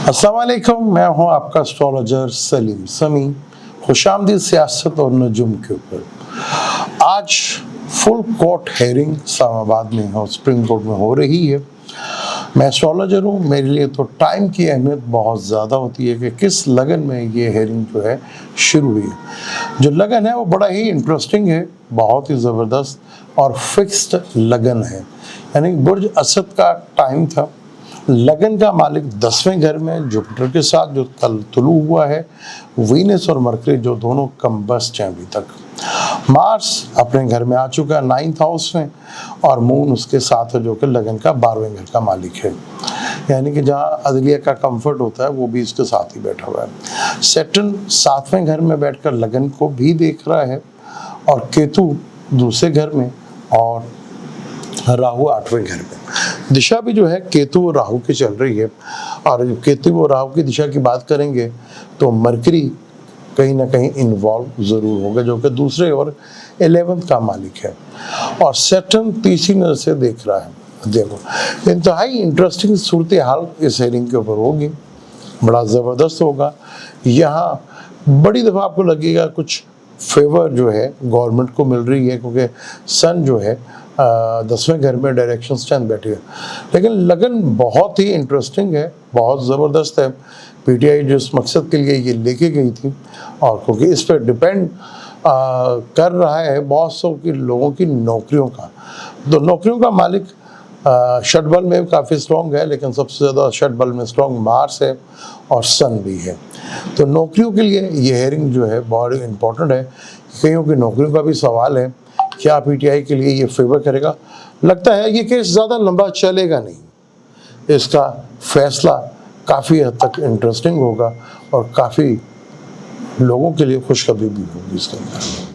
अस्सलाम वालेकुम, मैं हूं आपका एस्ट्रोलॉजर सलीम समी। खुशामदीद सियासत और नजुम के ऊपर। आज फुल कोर्ट हेयरिंग इस्लामाबाद में और सुप्रीम कोर्ट में हो रही है। मैं एस्ट्रोलॉजर हूँ, मेरे लिए तो टाइम की अहमियत बहुत ज़्यादा होती है कि किस लगन में ये हेयरिंग जो है शुरू हुई है। जो लगन है वो बड़ा ही इंटरेस्टिंग है, बहुत ही ज़बरदस्त और फिक्स्ड लगन है। यानी बुर्ज असद का टाइम था। लगन का मालिक 10वें घर में जुपिटर के साथ जो कल तुलू हुआ है, वीनस और मरकरी जो दोनों कम्बस्ट हैं अभी तक। मार्स अपने घर में आ चुका है 9th हाउस में, और मून उसके साथ है जो कि लगन का 12वें घर का मालिक है। यानी कि जहाँ अदलिया का कंफर्ट होता है वो भी इसके साथ ही बैठा हुआ है। सैटर्न 7वें घर में बैठकर लगन को भी देख रहा है, और केतु दूसरे घर में, और राहु 8वें घर में। दिशा भी जो है केतु और राहु की चल रही है। और केतु और राहु की दिशा की बात करेंगे तो मरकरी कहीं ना कहीं इन्वॉल्व जरूर होगा, जो कि दूसरे और 11th का मालिक है। और सैटर्न तीसरी नजर से देख रहा है। देखो, इंतहाई इंटरेस्टिंग सूरत हाल इस हेयरिंग के ऊपर होगी, बड़ा ज़बरदस्त होगा। यहाँ बड़ी दफ़ा आपको लगेगा कुछ फेवर जो है गवर्नमेंट को मिल रही है, क्योंकि सन जो है 10वें घर में डायरेक्शन स्टैंड बैठी है। लेकिन लगन बहुत ही इंटरेस्टिंग है, बहुत ज़बरदस्त है। पीटीआई जिस मकसद के लिए ये लेके गई थी, और क्योंकि इस पर डिपेंड कर रहा है बहुत सौ की लोगों की नौकरियों का। तो नौकरियों का मालिक षटबल में काफ़ी स्ट्रॉन्ग है, लेकिन सबसे ज़्यादा षटबल में स्ट्रॉन्ग मार्स है और सन भी है। तो नौकरियों के लिए ये हेयरिंग जो है बहुत इम्पोर्टेंट है। कईयों की नौकरियों का भी सवाल है, क्या पीटीआई के लिए ये फेवर करेगा। लगता है ये केस ज़्यादा लंबा चलेगा नहीं, इसका फैसला काफ़ी हद तक इंटरेस्टिंग होगा और काफ़ी लोगों के लिए खुशखबरी भी होगी इसके अंदर।